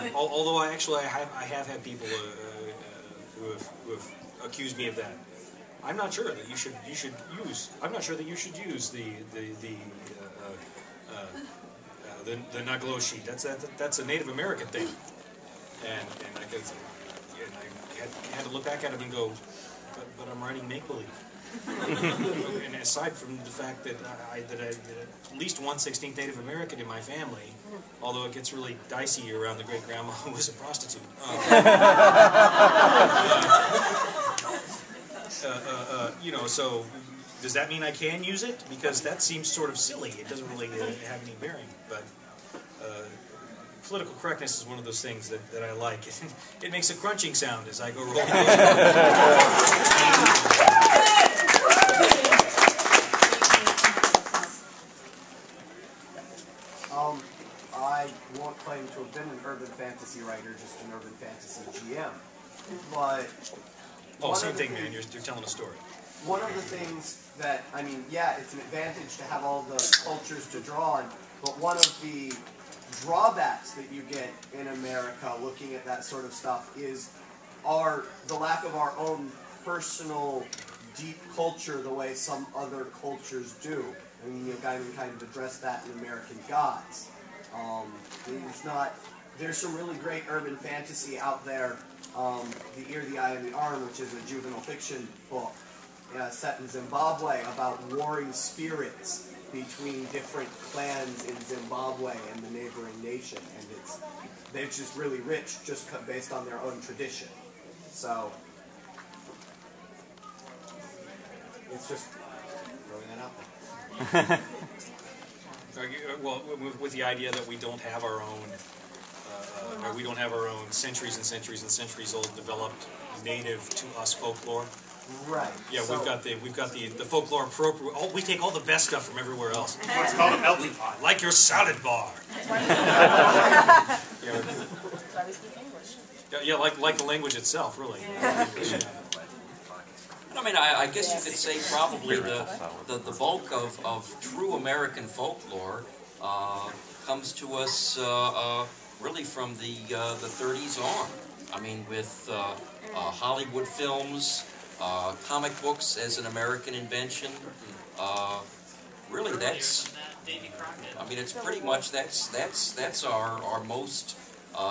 Yeah. Although I have had people who have accused me of that. I'm not sure that you should use. I'm not sure that you should use the nagloshi. That's a Native American thing, and I had to look back at it and go, but I'm writing make believe. And aside from the fact that I at least 1/16 Native American in my family, although it gets really dicey around the great grandma who was a prostitute. You know, so does that mean I can use it? Because that seems sort of silly. It doesn't really have any bearing. But political correctness is one of those things that I like. It makes a crunching sound as I go rolling. I won't claim to have been an urban fantasy writer, just an urban fantasy GM. But same thing, man. You're telling a story. One of the things that, I mean, yeah, it's an advantage to have all the cultures to draw on, but one of the drawbacks that you get in America looking at that sort of stuff is the lack of our own personal deep culture the way some other cultures do. I mean, Neil Gaiman kind of addressed that in American Gods. There's some really great urban fantasy out there. The Ear, the Eye, and the Arm, which is a juvenile fiction book set in Zimbabwe about warring spirits between different clans in Zimbabwe and the neighboring nation, and they're just really rich, just based on their own tradition. So it's just throwing that out there. Well, with the idea that we don't have our own, we don't have our own centuries and centuries and centuries old developed native to us folklore. Right. Yeah, so we've got the folklore appropriate. Oh, we take all the best stuff from everywhere else. It's called a melting pot. Like your salad bar. Yeah, like the language itself, really. I mean, I guess you could say probably the bulk of true American folklore comes to us really from the 30s on. I mean, with Hollywood films, comic books as an American invention. Really, that's. I mean, it's pretty much that's our most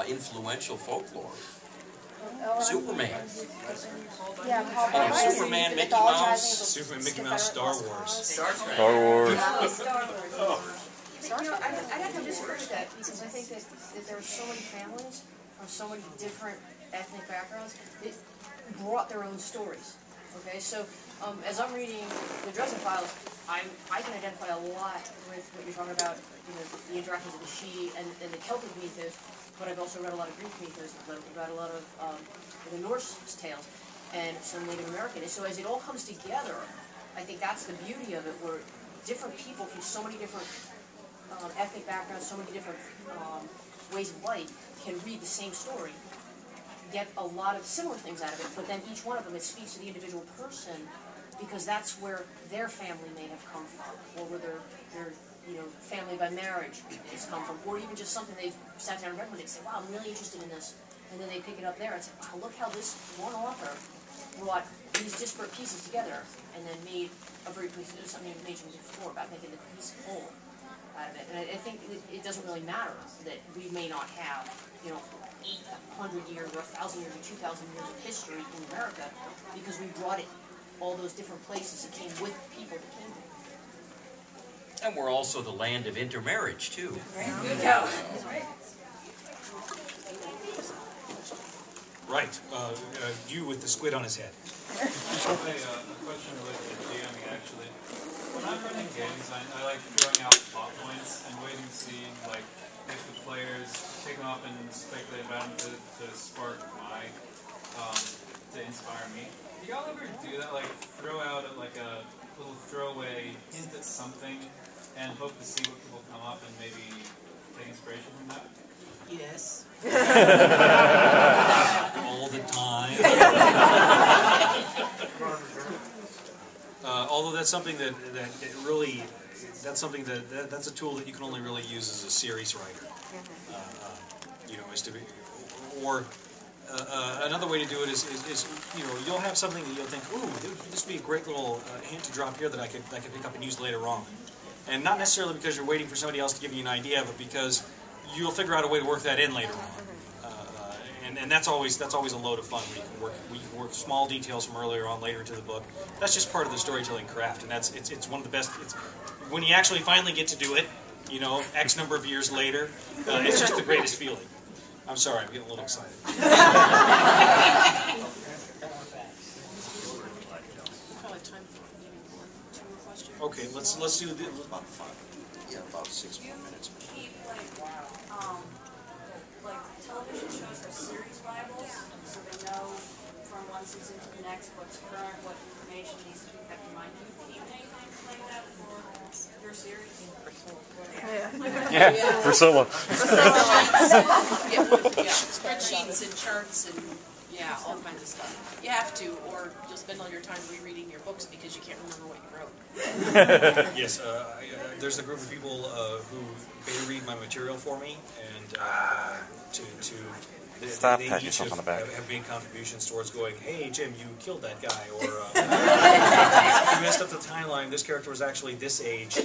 influential folklore. Superman. Yeah, Superman, Mickey Mouse. Superman, Mickey Mouse, Star Wars. Star Wars. I'd have to disagree with that because I think that there are so many families from so many different ethnic backgrounds that brought their own stories. Okay, so as I'm reading the Dresden Files, I can identify a lot with what you're talking about, you know, the interactions of the Sidhe and the Celtic mythos. But I've also read a lot of Greek mythos. I've read a lot of the Norse tales and some Native American. And so as it all comes together, I think that's the beauty of it, where different people from so many different ethnic backgrounds, so many different ways of life can read the same story, get a lot of similar things out of it, but then each one of them, it speaks to the individual person because that's where their family may have come from, or where their family by marriage has come from, or even just something they've sat down and read when they say, wow, I'm really interested in this, and then they pick it up there and say, wow, look how this one author brought these disparate pieces together and then made a very cohesive, something you mentioned before about making the cohesive whole out of it. And I think it doesn't really matter that we may not have, 800 years or 1,000 years or 2,000 years of history in America because we brought it all those different places that came with people that came here. And we're also the land of intermarriage, too. Good go. Right. You with the squid on his head. Hey, a question related to DMing, actually. When I'm running games, I like throwing out plot points and waiting to see, like, if the players pick them up and speculate about them to spark my, to inspire me. Do y'all ever do that? Like, throw out a little throwaway hint at something and hope to see what people come up and maybe take inspiration from that? Yes. All the time. Although that's something that's a tool that you can only really use as a series writer. You know, is to be, or another way to do it is you know, you'll have something that you'll think, ooh, this would be a great little hint to drop here that I could pick up and use later on, and not necessarily because you're waiting for somebody else to give you an idea, but because you'll figure out a way to work that in later on. And that's always a load of fun. We can work small details from earlier on later into the book. That's just part of the storytelling craft, and it's one of the best. It's when you actually finally get to do it, you know, X number of years later, it's just the greatest feeling. I'm sorry, I'm getting a little excited. Probably time for maybe 1 or 2 more questions. Okay, let's do the, About 5. Yeah, about 6 more minutes. Keep like television shows are series Bibles, so they know from one season to the next what's current, what information needs to be kept in mind. Do you keep anything like that for your series? Yeah, Priscilla. Yeah, spreadsheets and charts and yeah, all kinds of stuff. You have to, or you'll spend all your time rereading your books because you can't remember what you wrote. yes, there's a group of people who beta read my material for me, and Stop, they pat each yourself on the back. have made contributions towards going, hey Jim, you killed that guy, or you messed up the timeline, this character was actually this age.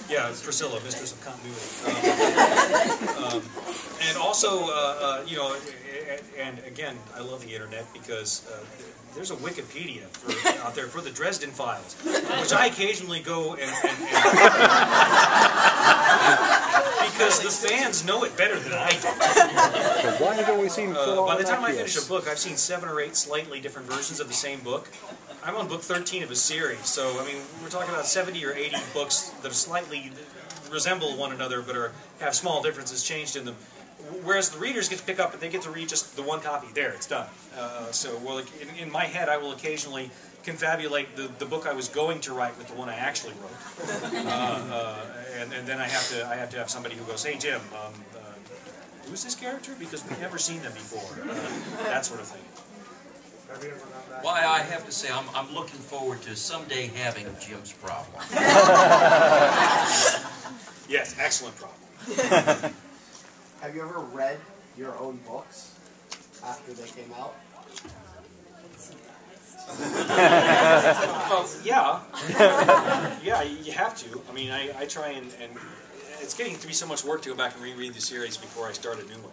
Yeah, Priscilla, Mistress of Continuity. And also, you know, and again, I love the internet because there's a Wikipedia out there for the Dresden Files, which I occasionally go and because the fans know it better than I do. So why haven't we seen by the time I finish a book, I've seen 7 or 8 slightly different versions of the same book. I'm on book 13 of a series, so I mean, we're talking about 70 or 80 books that slightly resemble one another, but have small differences changed in them. Whereas the readers get to pick up, they get to read just the one copy. There, it's done. So, well, in my head, I will occasionally confabulate the book I was going to write with the one I actually wrote, and then I have to have somebody who goes, "Hey, Jim, who's this character? Because we've never seen them before." That sort of thing. Well, I have to say, I'm looking forward to someday having Jim's problem. Yes, excellent problem. Have you ever read your own books after they came out? Well, yeah. Yeah, you have to. I mean, I try and it's getting to be so much work to go back and reread the series before I start a new one.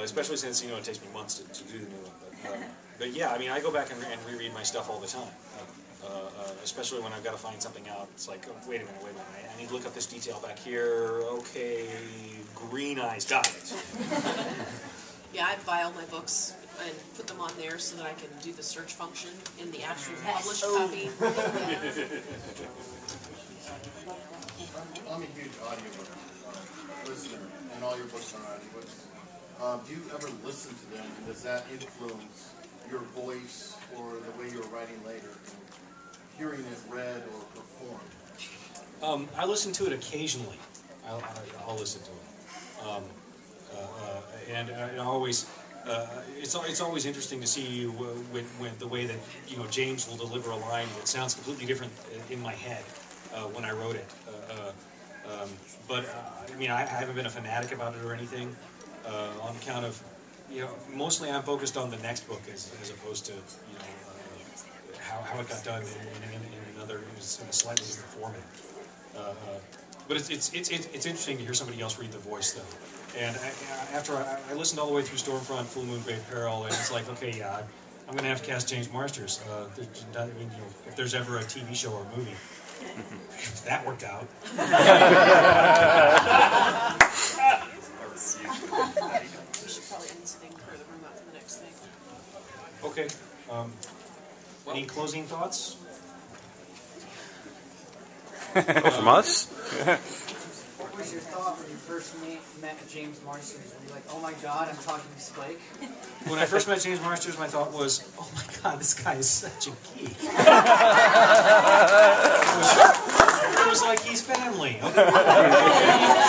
Especially since, you know, it takes me months to do the new one. But yeah, I mean, I go back and reread my stuff all the time. Especially when I've got to find something out. It's like, oh, wait a minute, I need to look up this detail back here. Okay, green eyes, got it. Yeah, I file my books and put them on there so that I can do the search function in the actual published copy. I'm a huge audiobook listener, and all your books are audiobooks. Do you ever listen to them, and does that influence your voice or the way you're writing later, hearing it read or performed? I listen to it occasionally. I'll listen to it, and I always. It's always interesting to see when the way that, you know, James will deliver a line that sounds completely different in my head when I wrote it. But I mean, I haven't been a fanatic about it or anything, on account of, you know, mostly I'm focused on the next book as opposed to, you know, how it got done in a slightly different format. But it's interesting to hear somebody else read the voice though. And after I listened all the way through Stormfront, Full Moon, Brave Peril, and it's like, okay, yeah, I'm going to have to cast James Marsters. I mean, you know, if there's ever a TV show or a movie, if that worked out. We should probably end this thing for the room out for the next thing. Okay. Any closing thoughts? From us? What was your thought when you first met James Marsters? Were you like, oh my god, I'm talking to Spike? When I first met James Marsters, my thought was, oh my god, this guy is such a geek. It was like he's family.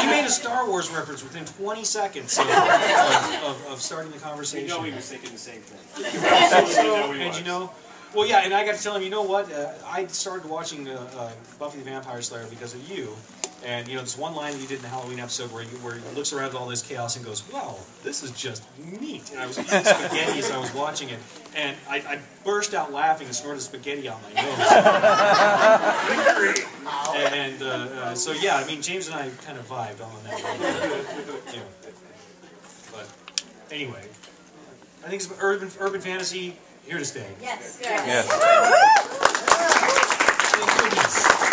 He made a Star Wars reference within 20 seconds of starting the conversation. You know he was thinking the same thing. And you know, well, yeah, and I got to tell him, you know what? I started watching Buffy the Vampire Slayer because of you. And there's one line that you did in the Halloween episode where he looks around at all this chaos and goes, "Wow, this is just neat." And I was eating spaghetti as I was watching it, and I burst out laughing and snorted spaghetti out my nose. And so yeah, I mean, James and I kind of vibed on that one. But anyway, I think it's urban fantasy here to stay. Yes. Yes. Thank goodness.